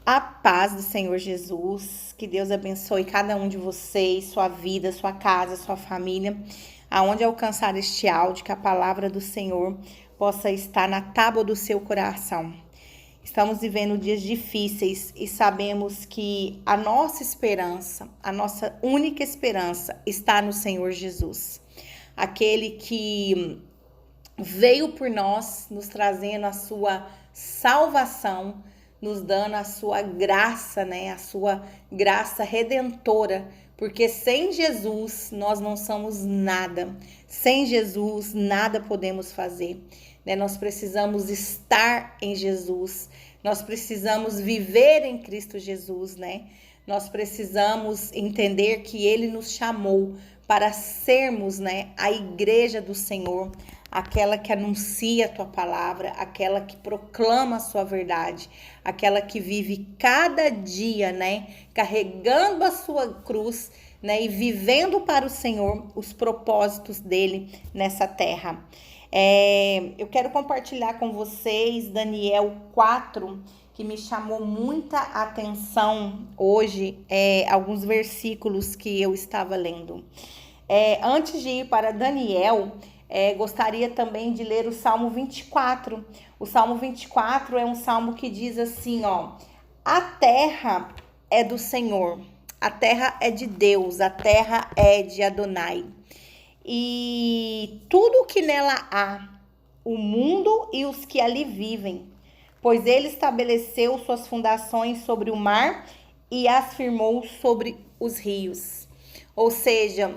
A paz do Senhor Jesus, que Deus abençoe cada um de vocês, sua vida, sua casa, sua família, aonde alcançar este áudio, que a palavra do Senhor possa estar na tábua do seu coração. Estamos vivendo dias difíceis e sabemos que a nossa esperança, a nossa única esperança está no Senhor Jesus. Aquele que veio por nós, nos trazendo a sua salvação, nos dando a sua graça, né? A sua graça redentora, porque sem Jesus nós não somos nada. Sem Jesus nada podemos fazer, né? Nós precisamos estar em Jesus. Nós precisamos viver em Cristo Jesus, né? Nós precisamos entender que Ele nos chamou para sermos, né, a igreja do Senhor, aquela que anuncia a tua palavra, aquela que proclama a sua verdade, aquela que vive cada dia, né, carregando a sua cruz, né, e vivendo para o Senhor os propósitos dele nessa terra. Eu quero compartilhar com vocês Daniel 4, que me chamou muita atenção hoje, alguns versículos que eu estava lendo. Antes de ir para Daniel, gostaria também de ler o Salmo 24. O Salmo 24 é um salmo que diz assim, ó: a terra é do Senhor, a terra é de Deus, a terra é de Adonai. E tudo o que nela há, o mundo e os que ali vivem, pois ele estabeleceu suas fundações sobre o mar e as firmou sobre os rios. Ou seja,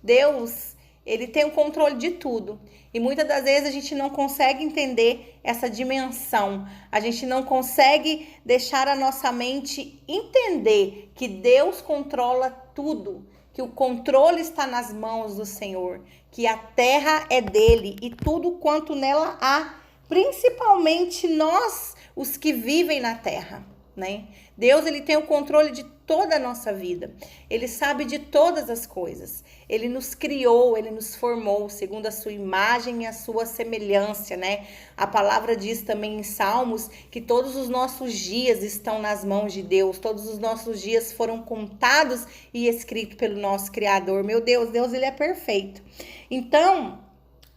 Deus, ele tem o controle de tudo. E muitas das vezes a gente não consegue entender essa dimensão. A gente não consegue deixar a nossa mente entender que Deus controla tudo, que o controle está nas mãos do Senhor, que a terra é dele e tudo quanto nela há, principalmente nós, os que vivem na terra, né? Deus, ele tem o controle de toda a nossa vida. Ele sabe de todas as coisas. Ele nos criou, ele nos formou segundo a sua imagem e a sua semelhança, né? A palavra diz também em Salmos que todos os nossos dias estão nas mãos de Deus. Todos os nossos dias foram contados e escritos pelo nosso Criador. Meu Deus, ele é perfeito. Então,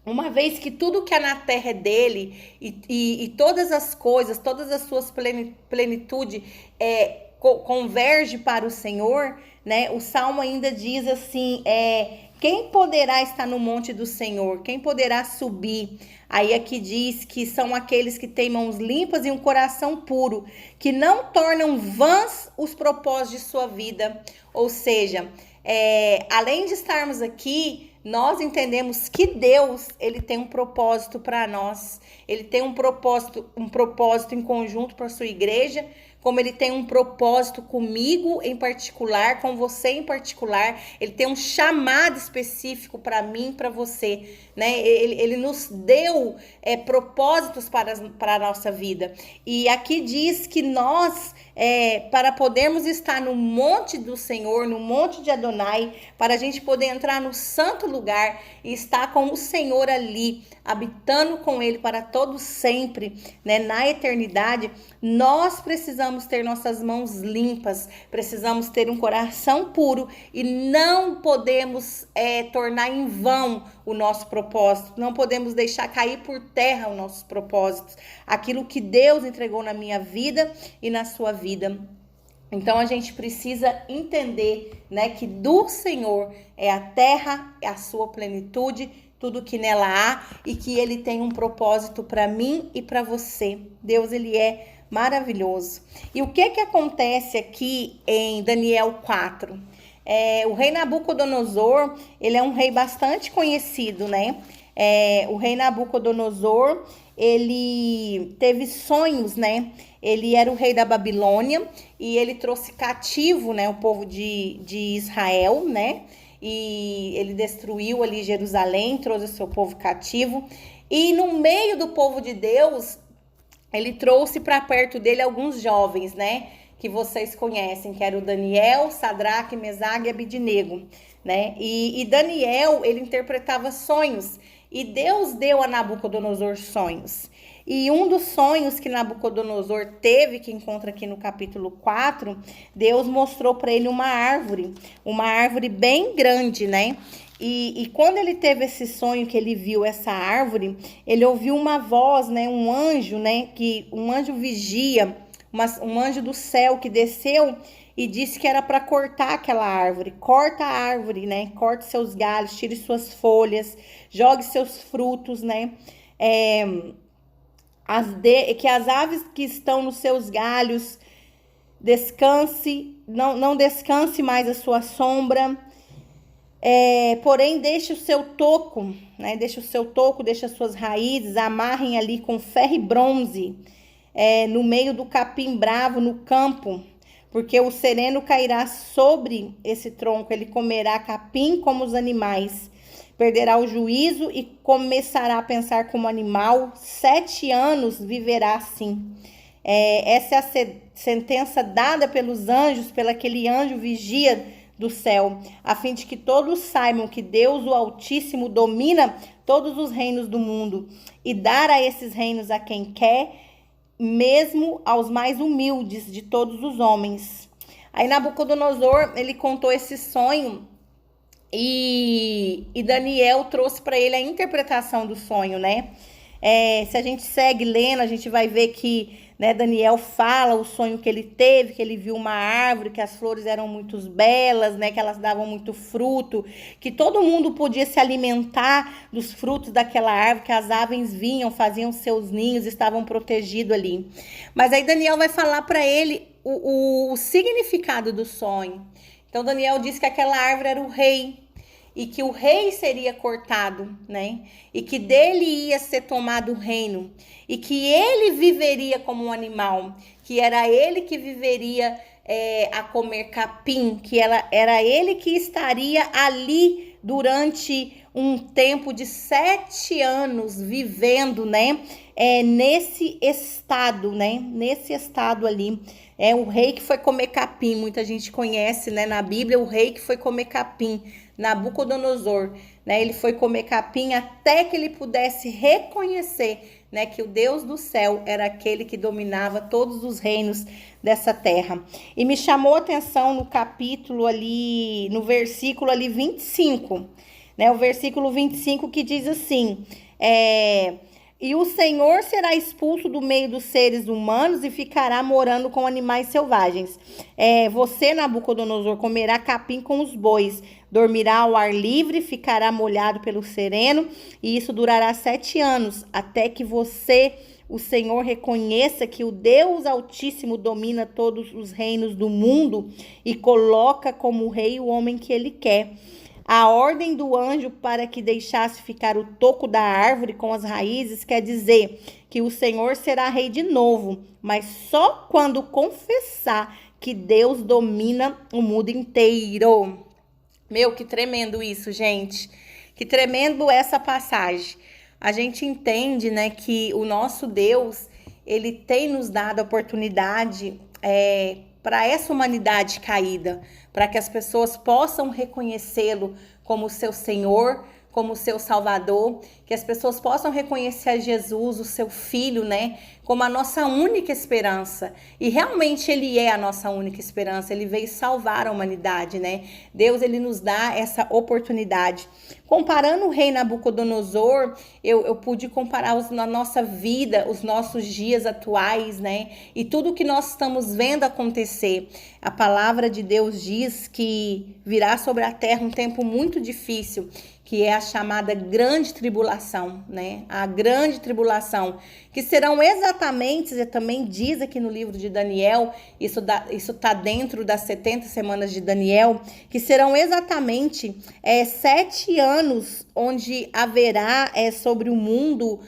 uma vez que tudo que há na terra é dele e todas as coisas, todas as suas plenitude converge para o Senhor, né? O Salmo ainda diz assim, quem poderá estar no monte do Senhor? Quem poderá subir? Aí aqui diz que são aqueles que têm mãos limpas e um coração puro, que não tornam vãs os propósitos de sua vida. Ou seja, além de estarmos aqui, nós entendemos que Deus, ele tem um propósito para nós. Ele tem um propósito em conjunto para a sua igreja, como ele tem um propósito comigo em particular, com você em particular. Ele tem um chamado específico para mim, para você, né? Ele nos deu propósitos para a nossa vida. E aqui diz que nós, para podermos estar no monte do Senhor, no monte de Adonai, para a gente poder entrar no santo lugar e estar com o Senhor ali, habitando com ele para todo sempre, né? Na eternidade, nós precisamos ter nossas mãos limpas, precisamos ter um coração puro e não podemos tornar em vão o nosso propósito, não podemos deixar cair por terra os nossos propósitos, aquilo que Deus entregou na minha vida e na sua vida. Então a gente precisa entender, né, que do Senhor é a terra, é a sua plenitude, tudo que nela há, e que ele tem um propósito para mim e para você. Deus, ele é maravilhoso. E o que acontece aqui em Daniel 4? O rei Nabucodonosor, ele é um rei bastante conhecido, né? O rei Nabucodonosor, ele teve sonhos, né? Ele era o rei da Babilônia e ele trouxe cativo, né, o povo de Israel, né? E ele destruiu ali Jerusalém, trouxe o seu povo cativo. E no meio do povo de Deus, ele trouxe para perto dele alguns jovens, né? que vocês conhecem, que era o Daniel, Sadraque, Mesaque e Abidnego, né? E Daniel, ele interpretava sonhos, e Deus deu a Nabucodonosor sonhos. E um dos sonhos que Nabucodonosor teve, que encontra aqui no capítulo 4, Deus mostrou para ele uma árvore bem grande, né? E quando ele teve esse sonho, que ele viu essa árvore, ele ouviu uma voz, né? Um anjo, né? Um anjo vigia, um anjo do céu que desceu e disse que era para cortar aquela árvore. Corta a árvore, né? Corte seus galhos, tire suas folhas, jogue seus frutos, né? Que as aves que estão nos seus galhos não descanse mais a sua sombra. Porém, deixe o seu toco, né? Deixe as suas raízes, amarrem ali com ferro e bronze, no meio do capim bravo, no campo, porque o sereno cairá sobre esse tronco, ele comerá capim como os animais, perderá o juízo e começará a pensar como animal, 7 anos viverá assim. Essa é a sentença dada pelos anjos, aquele anjo vigia do céu, a fim de que todos saibam que Deus, o Altíssimo, domina todos os reinos do mundo e dar a esses reinos a quem quer, mesmo aos mais humildes de todos os homens. Aí Nabucodonosor, ele contou esse sonho e Daniel trouxe para ele a interpretação do sonho, né? Se a gente segue lendo, a gente vai ver que, né, Daniel fala o sonho que ele teve, que ele viu uma árvore, que as flores eram muito belas, né, que elas davam muito fruto, que todo mundo podia se alimentar dos frutos daquela árvore, que as aves vinham, faziam seus ninhos, estavam protegidos ali. Mas aí Daniel vai falar para ele o significado do sonho. Então Daniel diz que aquela árvore era o rei, e que o rei seria cortado, né? E que dele ia ser tomado o reino, e que ele viveria como um animal, que era ele que viveria a comer capim, que era ele que estaria ali durante um tempo de 7 anos vivendo, né? Nesse estado, né? Nesse estado ali. O rei que foi comer capim, muita gente conhece, né? Na Bíblia, o rei que foi comer capim, Nabucodonosor, né? Ele foi comer capim até que ele pudesse reconhecer, né, que o Deus do céu era aquele que dominava todos os reinos dessa terra. E me chamou a atenção no capítulo ali, no versículo ali 25, né? O versículo 25 que diz assim: e o Senhor será expulso do meio dos seres humanos e ficará morando com animais selvagens. Você, Nabucodonosor, comerá capim com os bois, dormirá ao ar livre, ficará molhado pelo sereno, e isso durará 7 anos, até que você, o Senhor, reconheça que o Deus Altíssimo domina todos os reinos do mundo e coloca como rei o homem que ele quer. A ordem do anjo para que deixasse ficar o toco da árvore com as raízes quer dizer que o Senhor será rei de novo, mas só quando confessar que Deus domina o mundo inteiro. Meu, que tremendo isso, gente. Que tremendo essa passagem. A gente entende, né, que o nosso Deus, ele tem nos dado a oportunidade para essa humanidade caída, para que as pessoas possam reconhecê-lo como seu Senhor, como seu Salvador, que as pessoas possam reconhecer a Jesus, o seu Filho, né, como a nossa única esperança. E realmente ele é a nossa única esperança, ele veio salvar a humanidade, né? Deus, ele nos dá essa oportunidade. Comparando o rei Nabucodonosor, eu pude comparar na nossa vida, os nossos dias atuais, né? E tudo que nós estamos vendo acontecer. A palavra de Deus diz que virá sobre a terra um tempo muito difícil, que é a chamada grande tribulação, né? A grande tribulação, que serão exatamente, também diz aqui no livro de Daniel, isso tá dentro das 70 semanas de Daniel, que serão exatamente 7 anos onde haverá sobre o mundo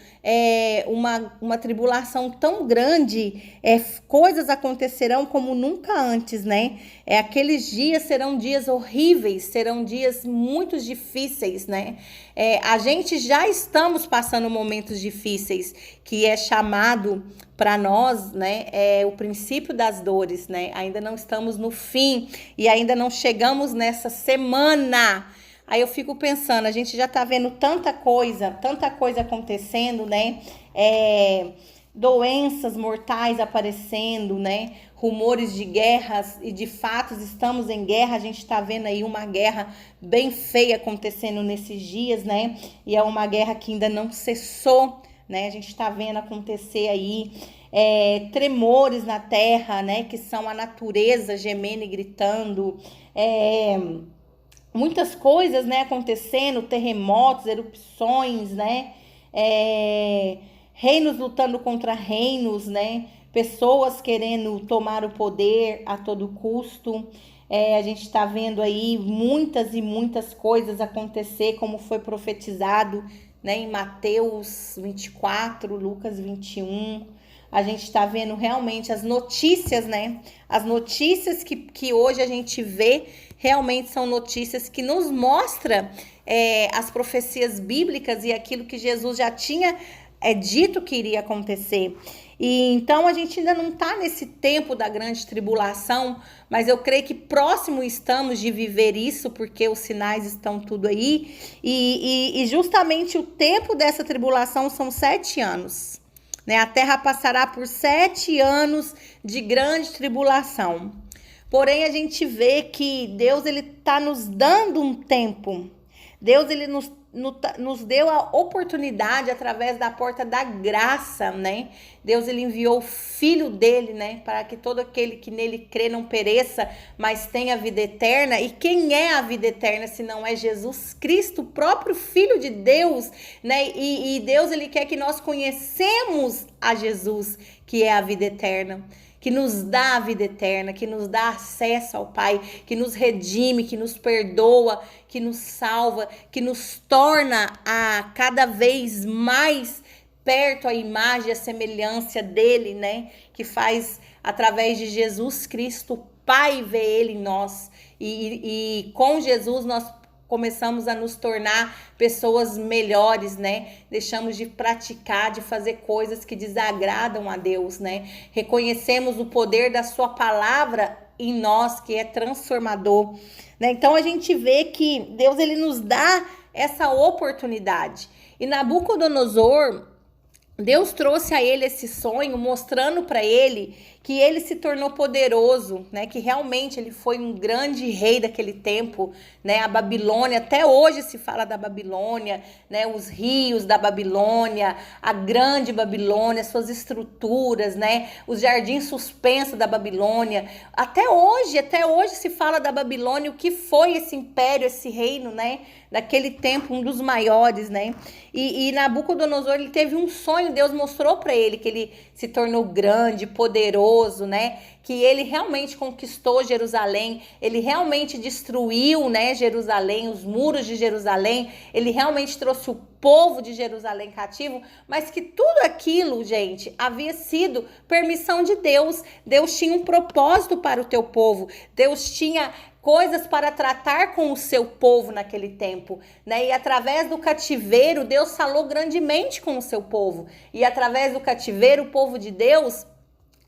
uma tribulação tão grande, coisas acontecerão como nunca antes, né? Aqueles dias serão dias horríveis, serão dias muito difíceis, né? A gente já estamos passando momentos difíceis, que é chamado para nós, né? O princípio das dores, né? Ainda não estamos no fim e ainda não chegamos nessa semana. Aí eu fico pensando, a gente já tá vendo tanta coisa acontecendo, né? Doenças mortais aparecendo, né? Rumores de guerras e de fatos estamos em guerra. A gente tá vendo aí uma guerra bem feia acontecendo nesses dias, né? E é uma guerra que ainda não cessou, né? A gente tá vendo acontecer aí tremores na terra, né? Que são a natureza gemendo e gritando, muitas coisas, né, acontecendo, terremotos, erupções, né, reinos lutando contra reinos, né, pessoas querendo tomar o poder a todo custo. A gente está vendo aí muitas e muitas coisas acontecer, como foi profetizado, né, em Mateus 24, Lucas 21. A gente está vendo realmente as notícias, né? As notícias que hoje a gente vê realmente são notícias que nos mostram as profecias bíblicas e aquilo que Jesus já tinha dito que iria acontecer. E então a gente ainda não está nesse tempo da grande tribulação, mas eu creio que próximo estamos de viver isso, porque os sinais estão tudo aí. E justamente o tempo dessa tribulação são 7 anos. Né? A terra passará por 7 anos de grande tribulação. Porém, a gente vê que Deus ele está nos dando um tempo. Deus ele nos deu a oportunidade através da porta da graça, né? Deus ele enviou o Filho dele, né? Para que todo aquele que nele crê não pereça, mas tenha vida eterna. E quem é a vida eterna se não é Jesus Cristo, o próprio Filho de Deus, né? E Deus ele quer que nós conhecemos a Jesus, que é a vida eterna, que nos dá a vida eterna, que nos dá acesso ao Pai, que nos redime, que nos perdoa, que nos salva, que nos torna a cada vez mais perto a imagem e a semelhança dele, né? Que faz, através de Jesus Cristo, o Pai ver ele em nós. E com Jesus nós começamos a nos tornar pessoas melhores, né? Deixamos de praticar, de fazer coisas que desagradam a Deus, né? Reconhecemos o poder da sua palavra em nós, que é transformador, né? Então a gente vê que Deus ele nos dá essa oportunidade. E Nabucodonosor, Deus trouxe a ele esse sonho, mostrando para ele que ele se tornou poderoso, né? Que realmente ele foi um grande rei daquele tempo, né? A Babilônia, até hoje se fala da Babilônia, né? Os rios da Babilônia, a grande Babilônia, suas estruturas, né? Os jardins suspensos da Babilônia. Até hoje se fala da Babilônia, o que foi esse império, esse reino, né? Daquele tempo, um dos maiores, né? E Nabucodonosor, ele teve um sonho, Deus mostrou para ele que ele se tornou grande, poderoso, né? Que ele realmente conquistou Jerusalém, ele realmente destruiu, né, Jerusalém, os muros de Jerusalém, ele realmente trouxe o povo de Jerusalém cativo, mas que tudo aquilo, gente, havia sido permissão de Deus. Deus tinha um propósito para o teu povo, Deus tinha coisas para tratar com o seu povo naquele tempo, né? E através do cativeiro, Deus falou grandemente com o seu povo. E através do cativeiro, o povo de Deus,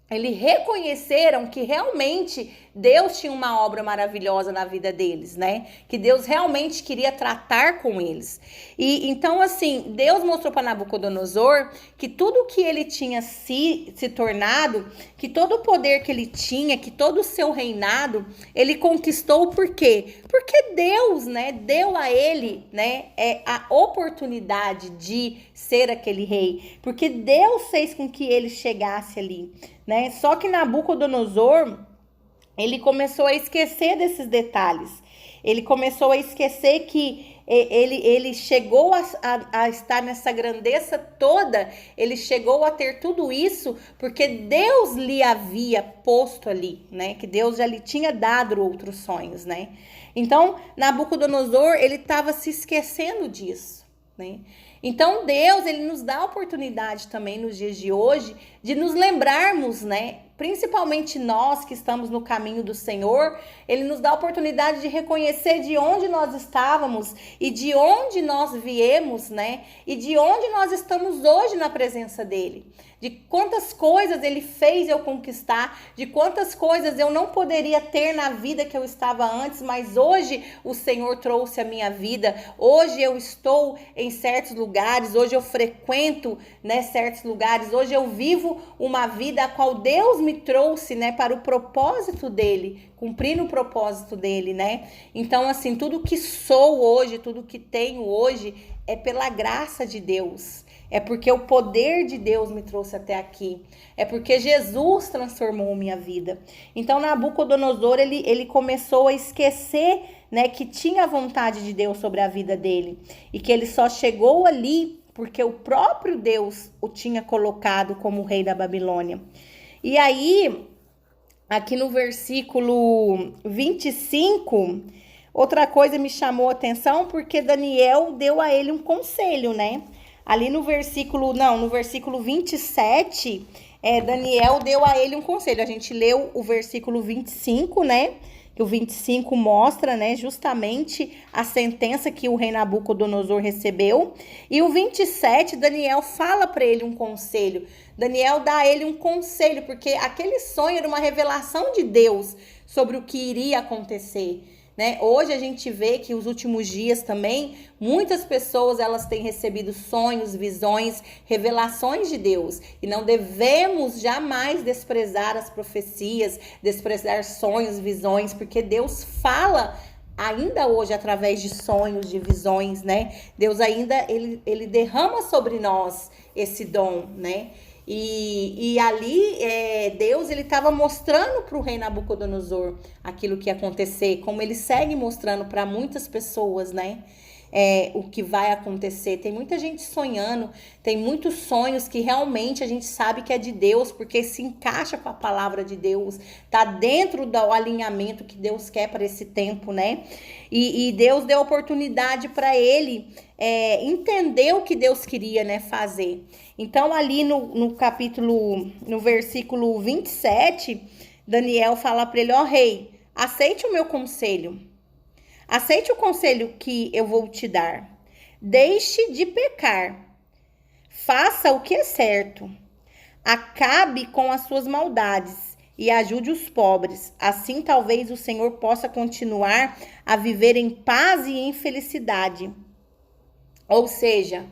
eles reconheceram que realmente Deus tinha uma obra maravilhosa na vida deles, né? Que Deus realmente queria tratar com eles. E então, assim, Deus mostrou para Nabucodonosor que tudo que ele tinha se tornado, que todo o poder que ele tinha, que todo o seu reinado, ele conquistou por quê? Porque Deus, né, deu a ele, né, a oportunidade de ser aquele rei. Porque Deus fez com que ele chegasse ali, né? Só que Nabucodonosor, ele começou a esquecer desses detalhes. Ele começou a esquecer que ele chegou a estar nessa grandeza toda. Ele chegou a ter tudo isso porque Deus lhe havia posto ali, né? Que Deus já lhe tinha dado outros sonhos, né? Então, Nabucodonosor, ele estava se esquecendo disso. né? Então Deus, ele nos dá a oportunidade também nos dias de hoje de nos lembrarmos, né? Principalmente nós que estamos no caminho do Senhor, ele nos dá a oportunidade de reconhecer de onde nós estávamos e de onde nós viemos, né? E de onde nós estamos hoje na presença dele. De quantas coisas ele fez eu conquistar, de quantas coisas eu não poderia ter na vida que eu estava antes, mas hoje o Senhor trouxe a minha vida. Hoje eu estou em certos lugares, hoje eu frequento, né, certos lugares, hoje eu vivo uma vida a qual Deus me trouxe, né, para o propósito dele, cumprindo o propósito dele, né? Então, assim, tudo que sou hoje, tudo que tenho hoje é pela graça de Deus. É porque o poder de Deus me trouxe até aqui. É porque Jesus transformou minha vida. Então, Nabucodonosor, ele começou a esquecer, né, que tinha vontade de Deus sobre a vida dele. E que ele só chegou ali porque o próprio Deus o tinha colocado como rei da Babilônia. E aí, aqui no versículo 25, outra coisa me chamou a atenção, porque Daniel deu a ele um conselho, né? Ali no versículo 27, Daniel deu a ele um conselho. A gente leu o versículo 25, né? Que o 25 mostra, né, justamente a sentença que o rei Nabucodonosor recebeu. E o 27, Daniel fala para ele um conselho. Daniel dá a ele um conselho, porque aquele sonho era uma revelação de Deus sobre o que iria acontecer, né? Hoje a gente vê que os últimos dias também, muitas pessoas elas têm recebido sonhos, visões, revelações de Deus. E não devemos jamais desprezar as profecias, desprezar sonhos, visões, porque Deus fala ainda hoje através de sonhos, de visões, né? Deus ainda, ele derrama sobre nós esse dom, né? E ali Deus ele estava mostrando para o rei Nabucodonosor aquilo que ia acontecer, como ele segue mostrando para muitas pessoas, né? O que vai acontecer. Tem muita gente sonhando, tem muitos sonhos que realmente a gente sabe que é de Deus, porque se encaixa com a palavra de Deus, tá dentro do alinhamento que Deus quer para esse tempo, né? E Deus deu oportunidade para ele entender o que Deus queria, né, fazer. Então, ali no versículo 27, Daniel fala para ele: ó rei, aceite o meu conselho. Aceite o conselho que eu vou te dar. Deixe de pecar. Faça o que é certo. Acabe com as suas maldades e ajude os pobres. Assim, talvez o Senhor possa continuar a viver em paz e em felicidade. Ou seja,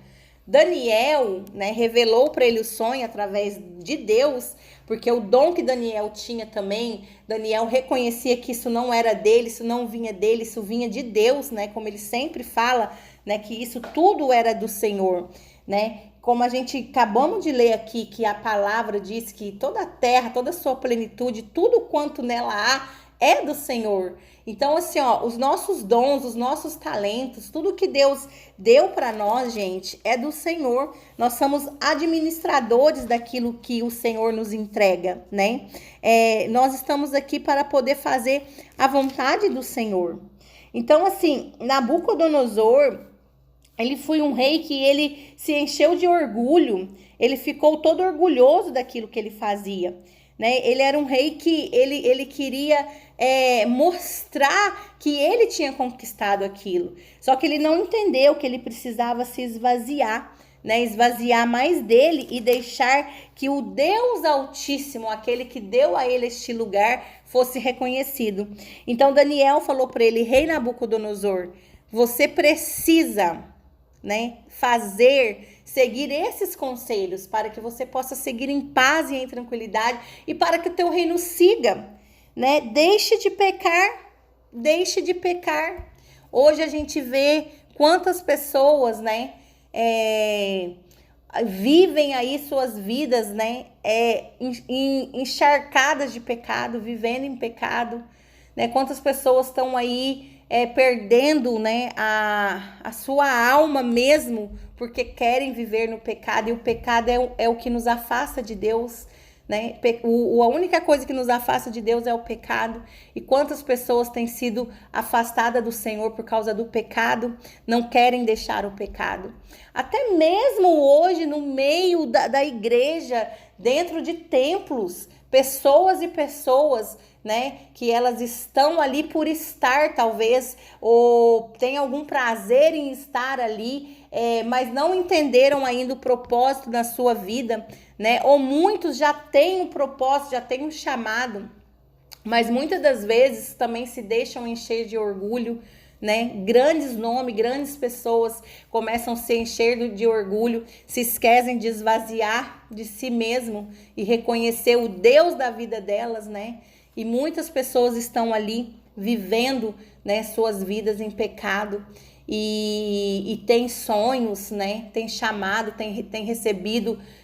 Daniel, né, revelou para ele o sonho através de Deus, porque o dom que Daniel tinha também, Daniel reconhecia que isso não era dele, isso não vinha dele, isso vinha de Deus, né? Como ele sempre fala, né, que isso tudo era do Senhor, né? Como a gente acabamos de ler aqui, que a palavra diz que toda a terra, toda a sua plenitude, tudo quanto nela há, é do Senhor. Então, assim, ó, os nossos dons, os nossos talentos, tudo que Deus deu para nós, gente, é do Senhor. Nós somos administradores daquilo que o Senhor nos entrega, né? Nós estamos aqui para poder fazer a vontade do Senhor. Então, assim, Nabucodonosor, ele foi um rei que ele se encheu de orgulho, ele ficou todo orgulhoso daquilo que ele fazia, né? Ele era um rei que ele queria mostrar que ele tinha conquistado aquilo. Só que ele não entendeu que ele precisava se esvaziar, né? Esvaziar mais dele e deixar que o Deus Altíssimo, aquele que deu a ele este lugar, fosse reconhecido. Então Daniel falou para ele: rei Nabucodonosor, você precisa, né, seguir esses conselhos para que você possa seguir em paz e em tranquilidade e para que o teu reino siga, né? Deixe de pecar. Hoje a gente vê quantas pessoas, né, vivem aí suas vidas, né, encharcadas de pecado, vivendo em pecado, né? Quantas pessoas estão aí perdendo, né, a sua alma mesmo, porque querem viver no pecado, e o pecado é o que nos afasta de Deus, né? A única coisa que nos afasta de Deus é o pecado. E quantas pessoas têm sido afastadas do Senhor por causa do pecado, não querem deixar o pecado. Até mesmo hoje, no meio da igreja, dentro de templos, pessoas e pessoas, né, que elas estão ali por estar, talvez, ou tem algum prazer em estar ali, mas não entenderam ainda o propósito da sua vida, né? Ou muitos já têm um propósito, já têm um chamado, mas muitas das vezes também se deixam encher de orgulho, né? Grandes nomes, grandes pessoas começam a se encher de orgulho, se esquecem de esvaziar de si mesmo e reconhecer o Deus da vida delas, né? E muitas pessoas estão ali vivendo, né, suas vidas em pecado e tem sonhos, né? Tem chamado, tem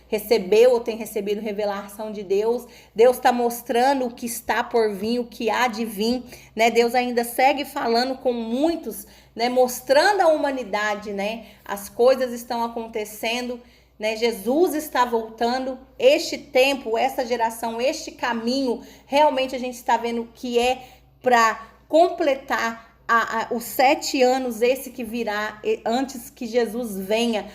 recebeu ou tem recebido revelação de Deus. Deus está mostrando o que está por vir, o que há de vir, né? Deus ainda segue falando com muitos, né? Mostrando à humanidade, né? As coisas estão acontecendo, né? Jesus está voltando. Este tempo, essa geração, este caminho, realmente a gente está vendo que é para completar os 7 anos, esse que virá antes que Jesus venha,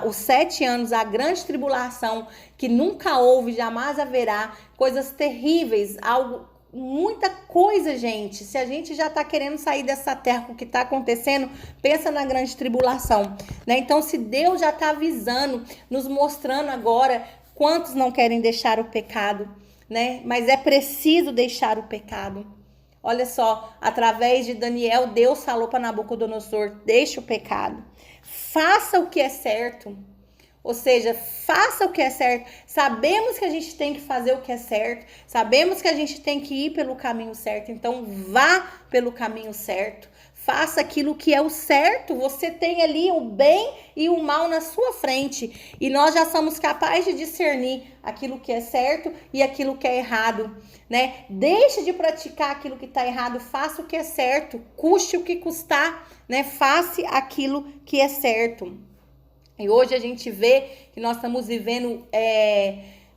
os 7 anos, a grande tribulação que nunca houve, jamais haverá, coisas terríveis, algo, muita coisa, gente. Se a gente já tá querendo sair dessa terra com o que tá acontecendo, pensa na grande tribulação, né? Então, se Deus já tá avisando, nos mostrando agora, quantos não querem deixar o pecado, né? Mas é preciso deixar o pecado. Olha só, através de Daniel, Deus falou para Nabucodonosor: deixa o pecado, faça o que é certo. Ou seja, faça o que é certo. Sabemos que a gente tem que fazer o que é certo, sabemos que a gente tem que ir pelo caminho certo, então vá pelo caminho certo. Faça aquilo que é o certo. Você tem ali o bem e o mal na sua frente. E nós já somos capazes de discernir aquilo que é certo e aquilo que é errado, né? Deixe de praticar aquilo que está errado. Faça o que é certo. Custe o que custar, né? Faça aquilo que é certo. E hoje a gente vê que nós estamos vivendo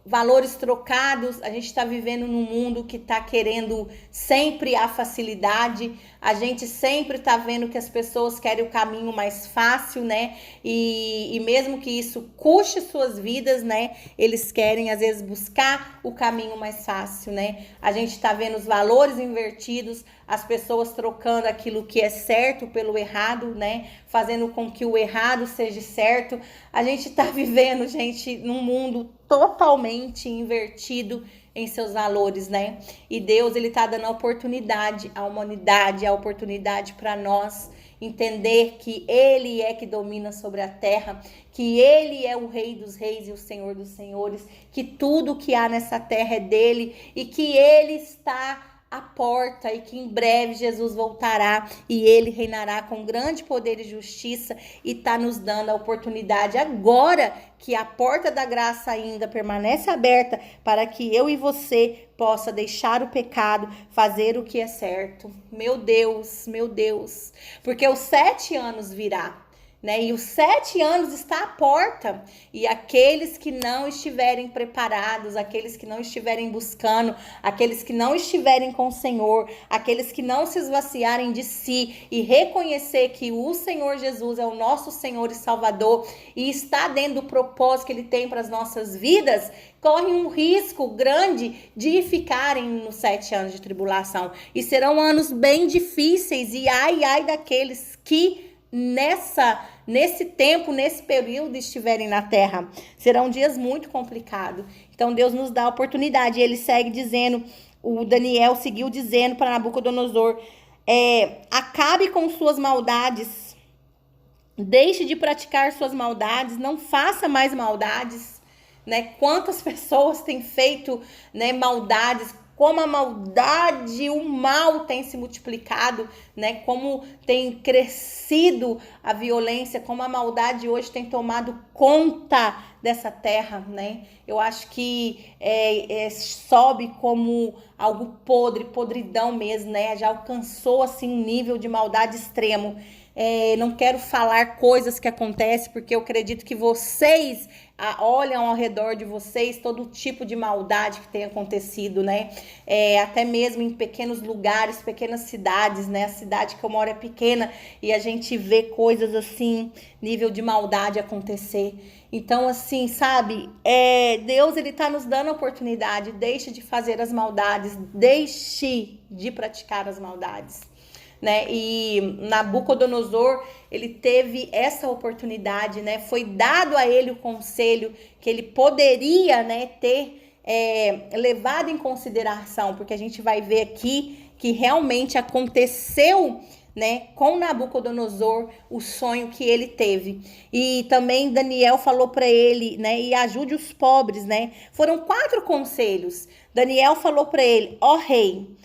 valores trocados, a gente está vivendo num mundo que está querendo sempre a facilidade, a gente sempre está vendo que as pessoas querem o caminho mais fácil, né? E mesmo que isso custe suas vidas, né? Eles querem, às vezes, buscar o caminho mais fácil, né? A gente está vendo os valores invertidos, as pessoas trocando aquilo que é certo pelo errado, né? Fazendo com que o errado seja certo. A gente está vivendo, gente, num mundo totalmente invertido em seus valores, né? E Deus, ele tá dando a oportunidade à humanidade, a oportunidade para nós entender que ele é que domina sobre a terra, que ele é o Rei dos Reis e o Senhor dos Senhores, que tudo que há nessa terra é dele e que ele está à porta e que em breve Jesus voltará e ele reinará com grande poder e justiça e está nos dando a oportunidade agora que a porta da graça ainda permanece aberta para que eu e você possa deixar o pecado, fazer o que é certo. Meu Deus, porque os 7 anos virá, né? E os 7 anos está à porta, e aqueles que não estiverem preparados, aqueles que não estiverem buscando, aqueles que não estiverem com o Senhor, aqueles que não se esvaziarem de si e reconhecer que o Senhor Jesus é o nosso Senhor e Salvador e está dentro do propósito que ele tem para as nossas vidas, correm um risco grande de ficarem nos 7 anos de tribulação, e serão anos bem difíceis, e ai daqueles que nesse tempo, nesse período estiverem na terra. Serão dias muito complicados. Então Deus nos dá a oportunidade. E ele segue dizendo, o Daniel seguiu dizendo para Nabucodonosor, acabe com suas maldades, deixe de praticar suas maldades, não faça mais maldades, né? Quantas pessoas têm feito, né, maldades, como a maldade, o mal tem se multiplicado, né? Como tem crescido a violência, como a maldade hoje tem tomado conta dessa terra, né? Eu acho que sobe como algo podridão mesmo, né? Já alcançou assim um nível de maldade extremo. Não quero falar coisas que acontecem, porque eu acredito que vocês olham ao redor de vocês todo tipo de maldade que tem acontecido, né? Até mesmo em pequenos lugares, pequenas cidades, né? A cidade que eu moro é pequena e a gente vê coisas assim, nível de maldade acontecer. Então, assim, sabe, Deus, ele tá nos dando a oportunidade, deixe de fazer as maldades, deixe de praticar as maldades, né? E Nabucodonosor, ele teve essa oportunidade, né? Foi dado a ele o conselho que ele poderia, né, ter levado em consideração, porque a gente vai ver aqui que realmente aconteceu, né, com Nabucodonosor o sonho que ele teve. E também Daniel falou para ele, né, e ajude os pobres, né? Foram 4 conselhos. Daniel falou para ele: ó rei,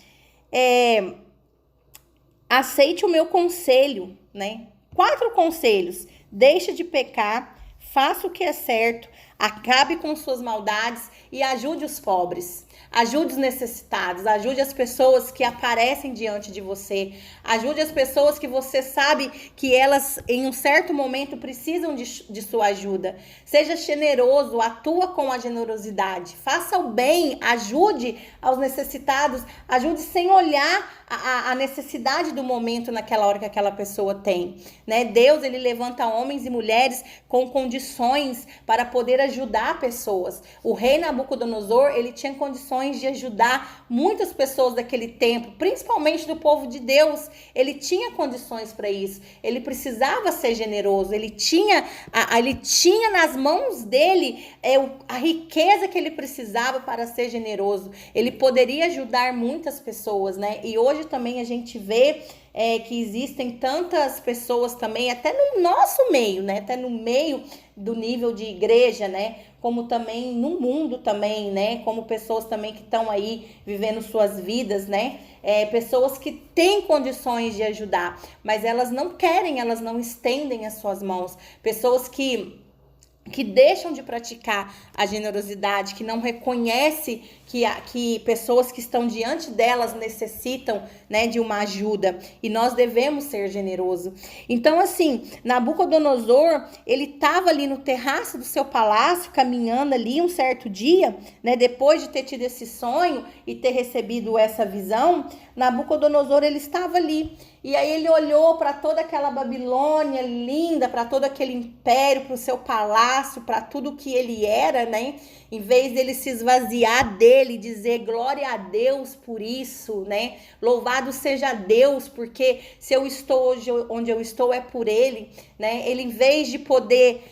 aceite o meu conselho, né? 4 conselhos: deixe de pecar, faça o que é certo, acabe com suas maldades e ajude os pobres. Ajude os necessitados, ajude as pessoas que aparecem diante de você, ajude as pessoas que você sabe que elas em um certo momento precisam de sua ajuda. Seja generoso, atua com a generosidade, faça o bem, ajude aos necessitados, ajude sem olhar a necessidade do momento naquela hora que aquela pessoa tem, né? Deus, ele levanta homens e mulheres com condições para poder ajudar pessoas. O rei Nabucodonosor, ele tinha condições de ajudar muitas pessoas daquele tempo, principalmente do povo de Deus. Ele tinha condições para isso. Ele precisava ser generoso. Ele tinha nas mãos dele a riqueza que ele precisava para ser generoso. Ele poderia ajudar muitas pessoas, né? E hoje também a gente vê que existem tantas pessoas também, até no nosso meio, né? Até no meio do nível de igreja, né? Como também no mundo também, né? Como pessoas também que estão aí vivendo suas vidas, né? Pessoas que têm condições de ajudar, mas elas não querem, elas não estendem as suas mãos. Pessoas que deixam de praticar a generosidade, que não reconhece que pessoas que estão diante delas necessitam, né, de uma ajuda, e nós devemos ser generosos. Então, assim, Nabucodonosor, ele estava ali no terraço do seu palácio, caminhando ali um certo dia, né, depois de ter tido esse sonho e ter recebido essa visão. Nabucodonosor, ele estava ali, e aí ele olhou para toda aquela Babilônia linda, para todo aquele império, para o seu palácio, para tudo que ele era, né? Em vez dele se esvaziar dele e dizer glória a Deus por isso, né? Louvado seja Deus, porque se eu estou hoje onde eu estou é por ele, né? Ele, em vez de poder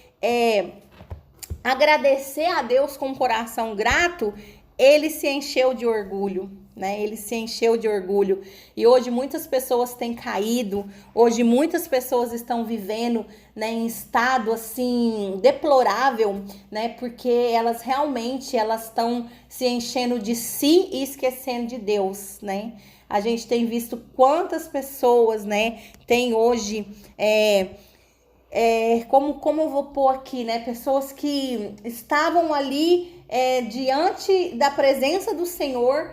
agradecer a Deus com um coração grato, ele se encheu de orgulho, né? Ele se encheu de orgulho. E hoje muitas pessoas têm caído, hoje muitas pessoas estão vivendo, né, em estado assim deplorável, né? Porque elas realmente estão se enchendo de si e esquecendo de Deus, né? A gente tem visto quantas pessoas, né, tem hoje como eu vou pôr aqui, né? Pessoas que estavam ali diante da presença do Senhor,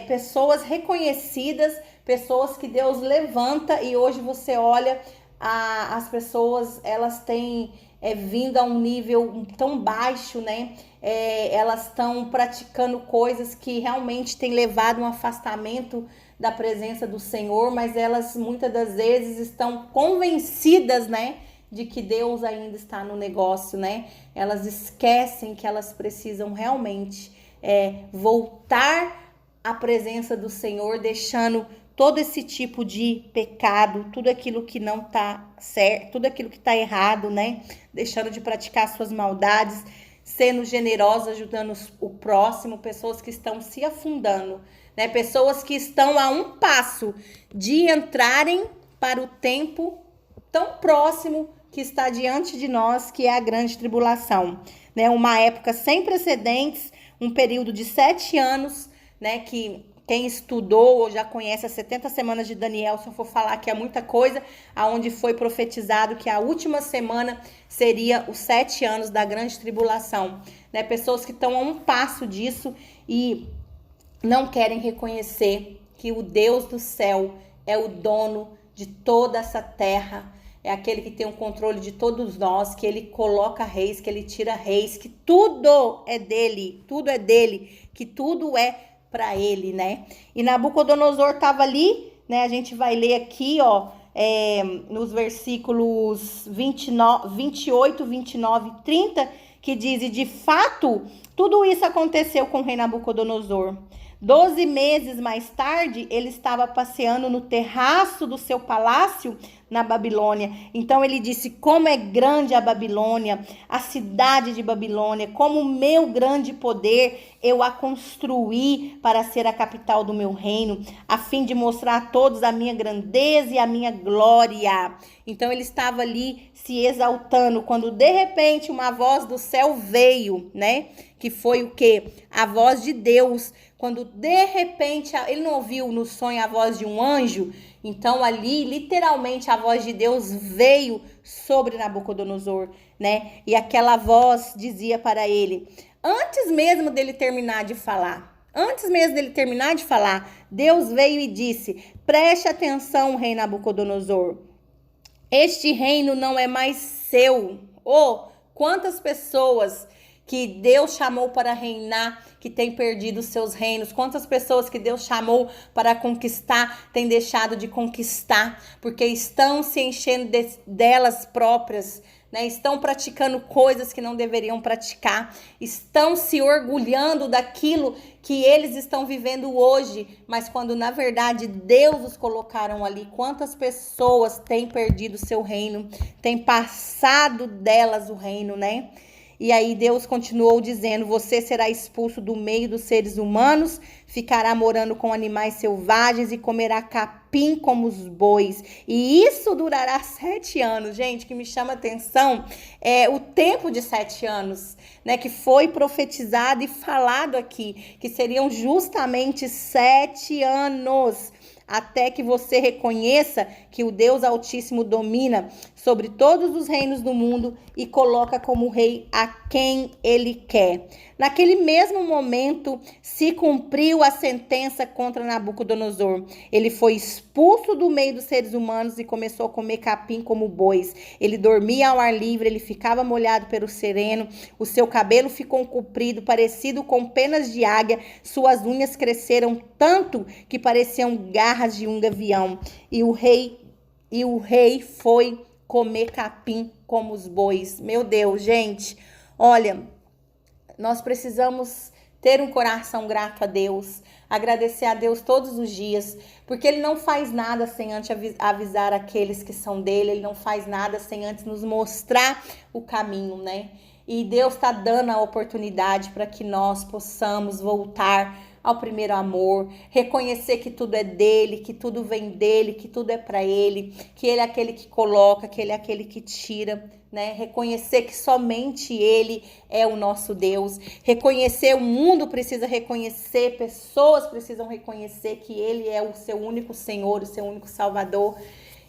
pessoas reconhecidas, pessoas que Deus levanta, e hoje você olha, as pessoas, elas têm vindo a um nível tão baixo, né? Elas estão praticando coisas que realmente têm levado um afastamento da presença do Senhor, mas elas muitas das vezes estão convencidas, né, de que Deus ainda está no negócio, né? Elas esquecem que elas precisam realmente voltar à presença do Senhor, deixando todo esse tipo de pecado, tudo aquilo que não tá certo, tudo aquilo que tá errado, né? Deixando de praticar suas maldades, sendo generosa, ajudando o próximo, pessoas que estão se afundando, né? Pessoas que estão a um passo de entrarem para o tempo tão próximo que está diante de nós, que é a grande tribulação, né? Uma época sem precedentes, um período de 7 anos, né? Que quem estudou ou já conhece as 70 semanas de Daniel, se eu for falar que é muita coisa, aonde foi profetizado que a última semana seria os 7 anos da grande tribulação, né? Pessoas que estão a um passo disso e não querem reconhecer que o Deus do céu é o dono de toda essa terra, é aquele que tem o controle de todos nós, que ele coloca reis, que ele tira reis, que tudo é dele, que tudo é para ele, né? E Nabucodonosor estava ali, né? A gente vai ler aqui, ó, nos versículos 28, 29 e 30, que diz: e de fato, tudo isso aconteceu com o rei Nabucodonosor. 12 meses mais tarde, ele estava passeando no terraço do seu palácio na Babilônia. Então ele disse: como é grande a Babilônia, a cidade de Babilônia, como o meu grande poder, eu a construí para ser a capital do meu reino, a fim de mostrar a todos a minha grandeza e a minha glória. Então ele estava ali se exaltando, quando de repente uma voz do céu veio, né? Que foi o quê? A voz de Deus. Quando de repente ele não ouviu no sonho a voz de um anjo, então ali literalmente a voz de Deus veio sobre Nabucodonosor, né? E aquela voz dizia para ele, antes mesmo dele terminar de falar, Deus veio e disse: preste atenção, rei Nabucodonosor, este reino não é mais seu. Oh, quantas pessoas que Deus chamou para reinar, que tem perdido seus reinos. Quantas pessoas que Deus chamou para conquistar, têm deixado de conquistar, porque estão se enchendo delas próprias, né? Estão praticando coisas que não deveriam praticar, estão se orgulhando daquilo que eles estão vivendo hoje, mas quando na verdade Deus os colocaram ali. Quantas pessoas têm perdido seu reino, têm passado delas o reino, né? E aí Deus continuou dizendo: você será expulso do meio dos seres humanos, ficará morando com animais selvagens e comerá capim como os bois. E isso durará 7 anos. Gente, que me chama a atenção é o tempo de 7 anos, né? Que foi profetizado e falado aqui, que seriam justamente 7 anos. Até que você reconheça que o Deus Altíssimo domina sobre todos os reinos do mundo e coloca como rei a quem ele quer. Naquele mesmo momento, se cumpriu a sentença contra Nabucodonosor. Ele foi expulso do meio dos seres humanos e começou a comer capim como bois. Ele dormia ao ar livre, ele ficava molhado pelo sereno, o seu cabelo ficou comprido, parecido com penas de águia, suas unhas cresceram tanto que pareciam garras de um gavião. E o rei foi comer capim como os bois. Meu Deus, gente, olha, nós precisamos ter um coração grato a Deus, agradecer a Deus todos os dias, porque Ele não faz nada sem antes avisar aqueles que são dele, Ele não faz nada sem antes nos mostrar o caminho, né? E Deus está dando a oportunidade para que nós possamos voltar ao primeiro amor, reconhecer que tudo é dele, que tudo vem dele, que tudo é para ele, que ele é aquele que coloca, que ele é aquele que tira, né? Reconhecer que somente ele é o nosso Deus, reconhecer, o mundo precisa reconhecer, pessoas precisam reconhecer que ele é o seu único Senhor, o seu único Salvador.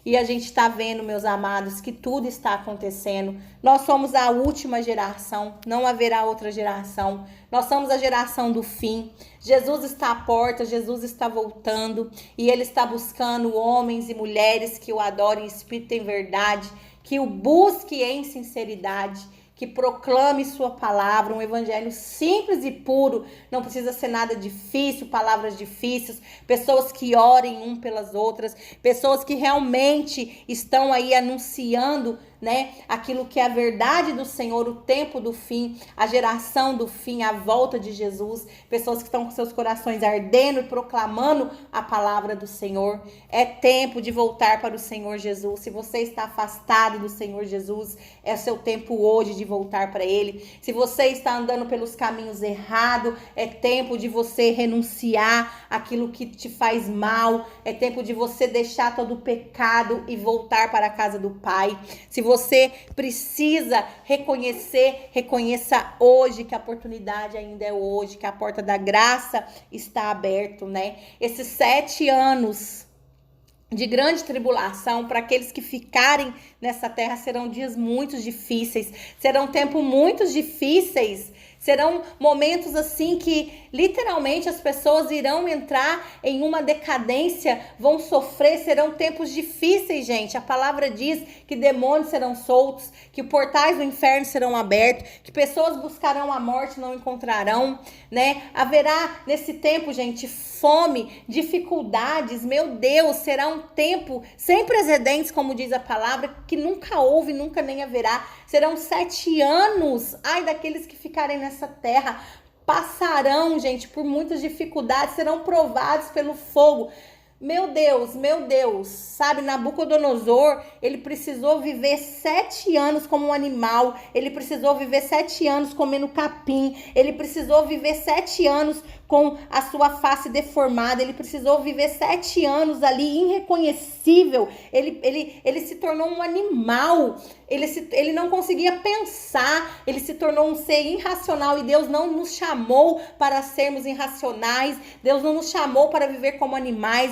E a gente está vendo, meus amados, que tudo está acontecendo. Nós somos a última geração, não haverá outra geração. Nós somos a geração do fim. Jesus está à porta, Jesus está voltando e Ele está buscando homens e mulheres que o adorem em espírito e em verdade, que o busque em sinceridade, que proclame sua palavra, um evangelho simples e puro, não precisa ser nada difícil, palavras difíceis, pessoas que orem um pelas outras, pessoas que realmente estão aí anunciando, né, aquilo que é a verdade do Senhor, o tempo do fim, a geração do fim, a volta de Jesus, pessoas que estão com seus corações ardendo e proclamando a palavra do Senhor. É tempo de voltar para o Senhor Jesus. Se você está afastado do Senhor Jesus, é seu tempo hoje de voltar para Ele. Se você está andando pelos caminhos errados, é tempo de você renunciar àquilo que te faz mal, é tempo de você deixar todo o pecado e voltar para a casa do Pai. Se você precisa reconhecer, reconheça hoje que a oportunidade ainda é hoje, que a porta da graça está aberta, né? Esses 7 anos de grande tribulação para aqueles que ficarem nessa terra serão dias muito difíceis, serão tempos muito difíceis, Serão momentos assim que literalmente as pessoas irão entrar em uma decadência, vão sofrer, serão tempos difíceis, gente. A palavra diz que demônios serão soltos, que portais do inferno serão abertos, que pessoas buscarão a morte e não encontrarão, né? Haverá nesse tempo, gente, fome, dificuldades. Meu Deus, será um tempo sem precedentes, como diz a palavra, que nunca houve, nunca nem haverá. Serão 7 anos, ai, daqueles que ficarem nessa terra. Passarão, gente, por muitas dificuldades, serão provados pelo fogo. Meu Deus, sabe, Nabucodonosor, ele precisou viver 7 anos como um animal, ele precisou viver 7 anos comendo capim, ele precisou viver 7 anos com a sua face deformada, ele precisou viver 7 anos ali irreconhecível, ele se tornou um animal, ele não conseguia pensar, ele se tornou um ser irracional e Deus não nos chamou para sermos irracionais, Deus não nos chamou para viver como animais,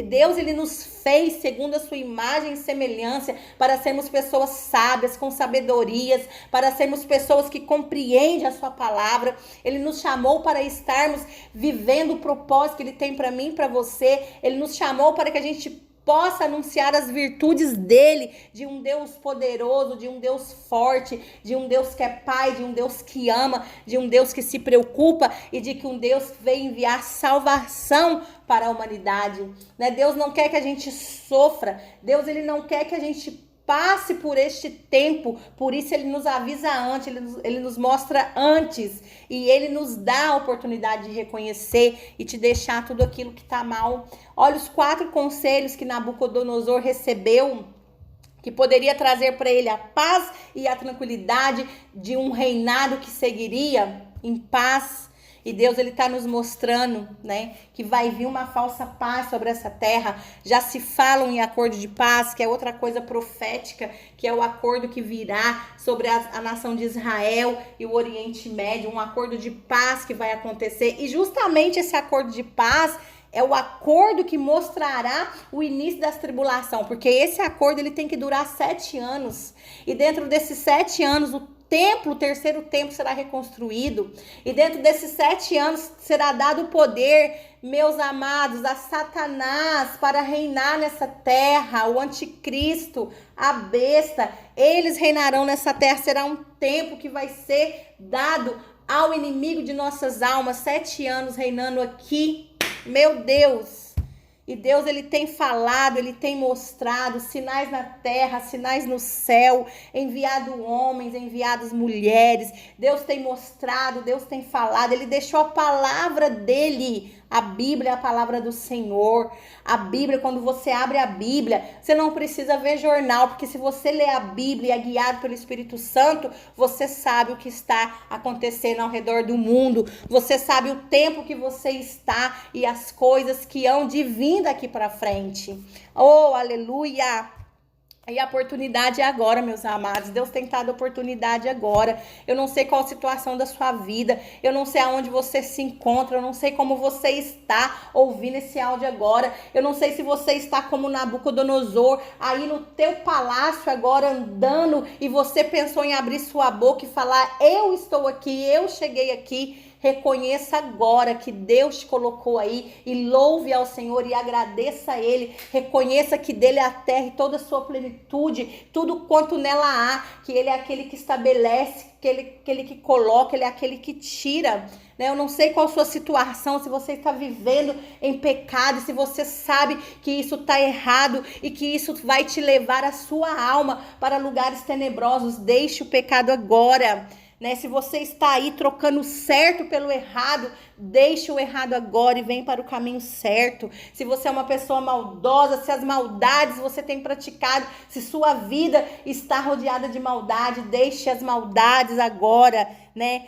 Deus nos fez segundo a sua imagem e semelhança para sermos pessoas sábias, com sabedorias, para sermos pessoas que compreendem a sua palavra, ele nos chamou para estarmos vivendo o propósito que ele tem para mim e para você, ele nos chamou para que a gente possa anunciar as virtudes dele, de um Deus poderoso, de um Deus forte, de um Deus que é pai, de um Deus que ama, de um Deus que se preocupa e de que um Deus veio enviar salvação para a humanidade, né? Deus não quer que a gente sofra, Deus ele não quer que a gente passe por este tempo, por isso ele nos avisa antes, ele nos mostra antes e ele nos dá a oportunidade de reconhecer e te deixar tudo aquilo que está mal. Olha os 4 conselhos que Nabucodonosor recebeu, que poderia trazer para ele a paz e a tranquilidade de um reinado que seguiria em paz. E Deus ele está nos mostrando, né, que vai vir uma falsa paz sobre essa terra. Já se falam em acordo de paz, que é outra coisa profética, que é o acordo que virá sobre a nação de Israel e o Oriente Médio, um acordo de paz que vai acontecer. E justamente esse acordo de paz é o acordo que mostrará o início das tribulações, porque esse acordo ele tem que durar 7 anos. E dentro desses 7 anos, o terceiro templo será reconstruído. E dentro desses 7 anos será dado poder, meus amados, a Satanás para reinar nessa terra, o anticristo, a besta. Eles reinarão nessa terra. Será um tempo que vai ser dado ao inimigo de nossas almas. 7 anos reinando aqui. Meu Deus! E Deus, ele tem falado, ele tem mostrado sinais na terra, sinais no céu, enviado homens, enviadas mulheres. Deus tem mostrado, Deus tem falado, ele deixou a palavra dele. A Bíblia é a palavra do Senhor. A Bíblia, quando você abre a Bíblia, você não precisa ver jornal, porque se você lê a Bíblia e é guiado pelo Espírito Santo, você sabe o que está acontecendo ao redor do mundo. Você sabe o tempo que você está e as coisas que hão de vir daqui para frente. Oh, aleluia! E a oportunidade é agora, meus amados. Deus tem dado oportunidade agora. Eu não sei qual a situação da sua vida. Eu não sei aonde você se encontra. Eu não sei como você está ouvindo esse áudio agora. Eu não sei se você está como Nabucodonosor, aí no teu palácio agora andando, e você pensou em abrir sua boca e falar: eu estou aqui, eu cheguei aqui. Reconheça agora que Deus te colocou aí e louve ao Senhor e agradeça a Ele. Reconheça que dele é a terra e toda a sua plenitude, tudo quanto nela há, que Ele é aquele que estabelece, aquele que coloca, Ele é aquele que tira. Eu não sei qual a sua situação, se você está vivendo em pecado, se você sabe que isso está errado e que isso vai te levar a sua alma para lugares tenebrosos. Deixe o pecado agora. Se você está aí trocando o certo pelo errado, deixe o errado agora e vem para o caminho certo. Se você é uma pessoa maldosa, se as maldades você tem praticado, se sua vida está rodeada de maldade, deixe as maldades agora.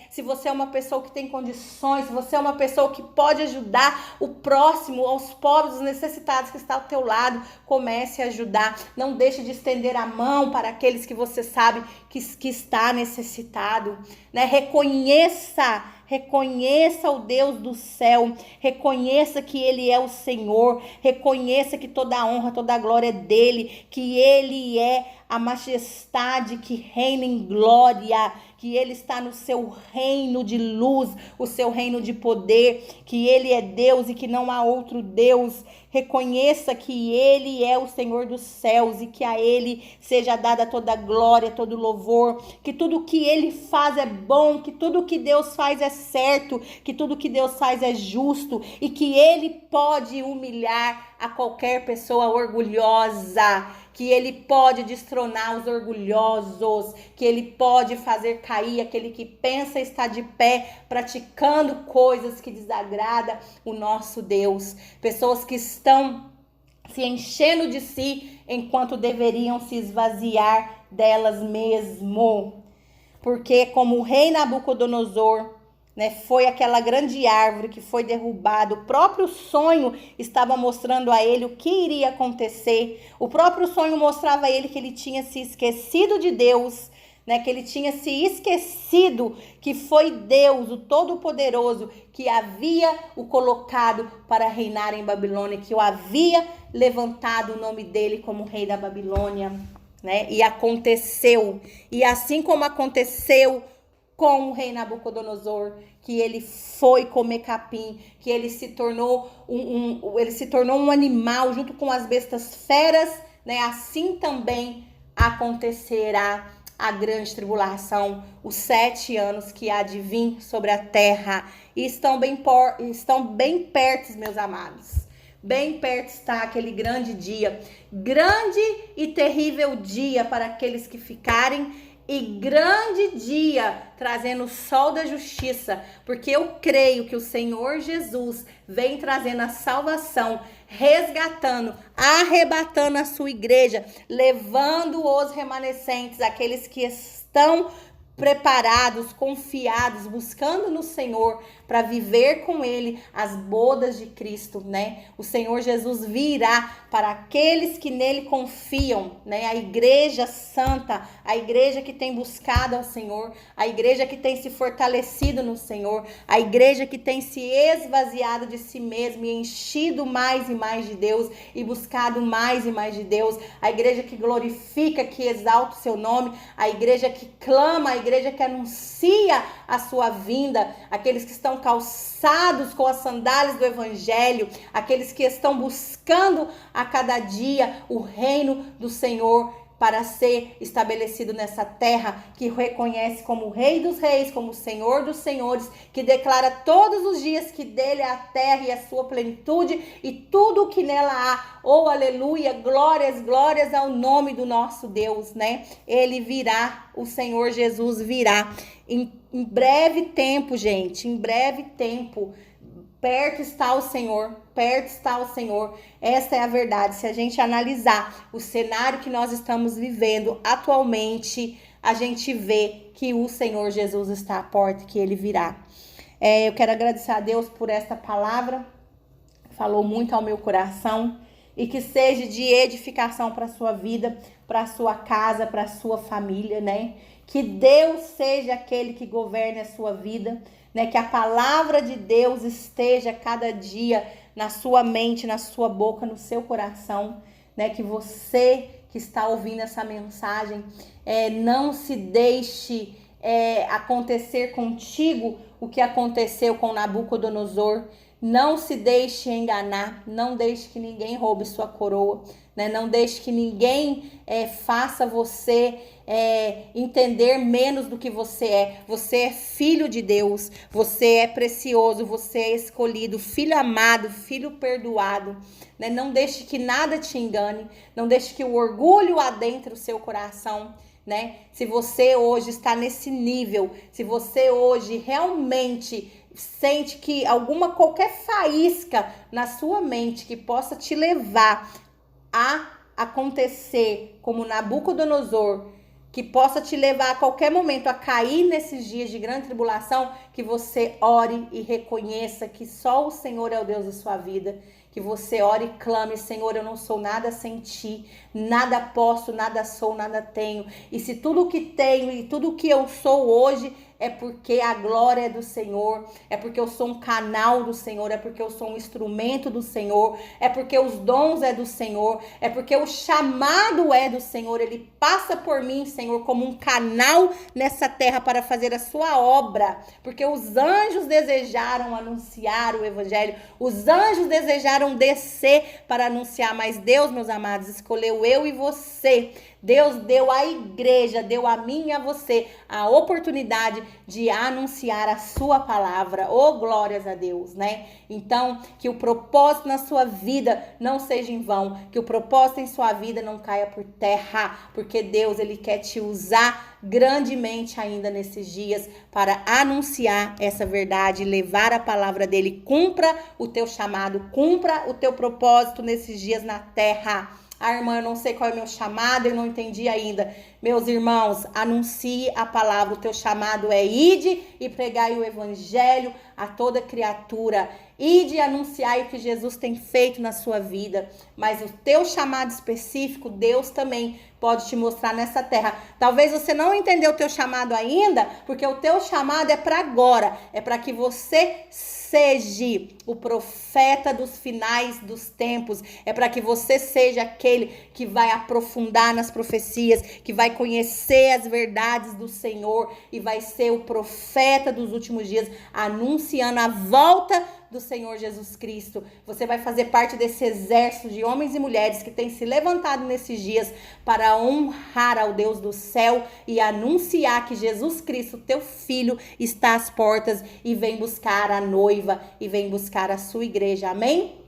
Se você é uma pessoa que tem condições, se você é uma pessoa que pode ajudar o próximo, aos pobres, os necessitados que está ao teu lado, comece a ajudar. Não deixe de estender a mão para aqueles que você sabe que está necessitado. Reconheça o Deus do céu, reconheça que Ele é o Senhor, reconheça que toda a honra, toda a glória é dEle, que Ele é a majestade que reina em glória, que ele está no seu reino de luz, o seu reino de poder, que ele é Deus e que não há outro Deus. Reconheça que ele é o Senhor dos céus e que a ele seja dada toda a glória, todo o louvor, que tudo que ele faz é bom, que tudo que Deus faz é certo, que tudo que Deus faz é justo e que ele pode humilhar a qualquer pessoa orgulhosa, que ele pode destronar os orgulhosos, que ele pode fazer cair aquele que pensa estar de pé, praticando coisas que desagradam o nosso Deus. Pessoas que estão se enchendo de si, enquanto deveriam se esvaziar delas mesmo. Porque como o rei Nabucodonosor, foi aquela grande árvore que foi derrubada, o próprio sonho estava mostrando a ele o que iria acontecer, o próprio sonho mostrava a ele que ele tinha se esquecido de Deus, que ele tinha se esquecido que foi Deus, o Todo-Poderoso, que havia o colocado para reinar em Babilônia, que o havia levantado o nome dele como rei da Babilônia, E aconteceu, e assim como aconteceu com o rei Nabucodonosor, que ele foi comer capim, que ele se tornou um animal junto com as bestas feras, Assim também acontecerá a grande tribulação, os 7 anos que há de vir sobre a terra, e estão bem perto, meus amados. Bem perto está aquele grande dia, grande e terrível dia para aqueles que ficarem, e grande dia trazendo o sol da justiça, porque eu creio que o Senhor Jesus vem trazendo a salvação, resgatando, arrebatando a sua igreja, levando os remanescentes, aqueles que estão preparados, confiados, buscando no Senhor para viver com ele as bodas de Cristo, O Senhor Jesus virá para aqueles que nele confiam, A igreja santa, a igreja que tem buscado ao Senhor, a igreja que tem se fortalecido no Senhor, a igreja que tem se esvaziado de si mesmo e enchido mais e mais de Deus e buscado mais e mais de Deus, a igreja que glorifica, que exalta o seu nome, a igreja que clama, a igreja que anuncia a sua vinda, aqueles que estão calçados com as sandálias do evangelho, aqueles que estão buscando a cada dia o reino do Senhor para ser estabelecido nessa terra, que reconhece como o Rei dos Reis, como o Senhor dos Senhores, que declara todos os dias que dele é a terra e a sua plenitude e tudo o que nela há. Oh, aleluia, glórias, glórias ao nome do nosso Deus, Ele virá, o Senhor Jesus virá em breve tempo, gente, em breve tempo. Perto está o Senhor, perto está o Senhor. Essa é a verdade. Se a gente analisar o cenário que nós estamos vivendo atualmente, a gente vê que o Senhor Jesus está à porta, que ele virá. Eu quero agradecer a Deus por esta palavra. Falou muito ao meu coração. E que seja de edificação para a sua vida, para a sua casa, para a sua família, Que Deus seja aquele que governe a sua vida, Que a palavra de Deus esteja cada dia na sua mente, na sua boca, no seu coração, Que você que está ouvindo essa mensagem, não se deixe acontecer contigo o que aconteceu com Nabucodonosor. Não se deixe enganar, não deixe que ninguém roube sua coroa, Não deixe que ninguém faça você entender menos do que você é. Você é filho de Deus, você é precioso, você é escolhido, filho amado, filho perdoado, Não deixe que nada te engane, não deixe que o orgulho adentre o seu coração, Se você hoje está nesse nível, se você hoje realmente sente que qualquer faísca na sua mente que possa te levar a acontecer como Nabucodonosor, que possa te levar a qualquer momento a cair nesses dias de grande tribulação, que você ore e reconheça que só o Senhor é o Deus da sua vida, que você ore e clame: Senhor, eu não sou nada sem ti, nada posso, nada sou, nada tenho, e se tudo que tenho e tudo que eu sou hoje é porque a glória é do Senhor, é porque eu sou um canal do Senhor, é porque eu sou um instrumento do Senhor, é porque os dons é do Senhor, é porque o chamado é do Senhor. Ele passa por mim, Senhor, como um canal nessa terra para fazer a sua obra, porque os anjos desejaram anunciar o evangelho, os anjos desejaram descer para anunciar, mas Deus, meus amados, escolheu eu e você. Deus deu à igreja, deu a mim e a você a oportunidade de anunciar a sua palavra. Oh, glórias a Deus, né? Então, que o propósito na sua vida não seja em vão, que o propósito em sua vida não caia por terra, porque Deus, ele quer te usar grandemente ainda nesses dias para anunciar essa verdade, levar a palavra dele. Cumpra o teu chamado, cumpra o teu propósito nesses dias na terra. Ah, irmã, eu não sei qual é o meu chamado, eu não entendi ainda. Meus irmãos, anuncie a palavra. O teu chamado é ide e pregai o evangelho a toda criatura. Ide e anunciai o que Jesus tem feito na sua vida. Mas o teu chamado específico, Deus também pode te mostrar nessa terra. Talvez você não entendeu o teu chamado ainda, porque o teu chamado é para agora. É para que você seja o profeta dos finais dos tempos. É para que você seja aquele que vai aprofundar nas profecias, que vai conhecer as verdades do Senhor e vai ser o profeta dos últimos dias, anunciando a volta do Senhor Jesus Cristo. Você vai fazer parte desse exército de homens e mulheres que tem se levantado nesses dias para honrar ao Deus do céu e anunciar que Jesus Cristo, teu filho, está às portas e vem buscar a noiva e vem buscar a sua igreja. Amém?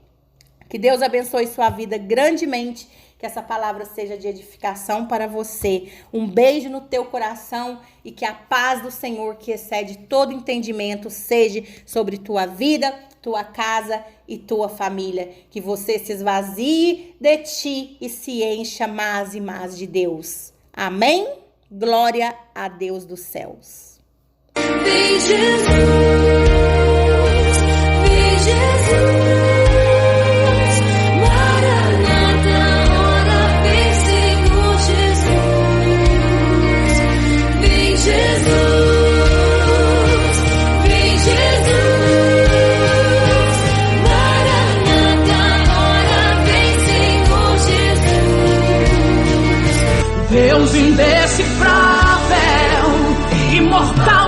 Que Deus abençoe sua vida grandemente. Que essa palavra seja de edificação para você. Um beijo no teu coração e que a paz do Senhor, que excede todo entendimento, seja sobre tua vida, tua casa e tua família. Que você se esvazie de ti e se encha mais e mais de Deus. Amém? Glória a Deus dos céus. Vem Jesus, vem Jesus. Deus indecifrável, imortal.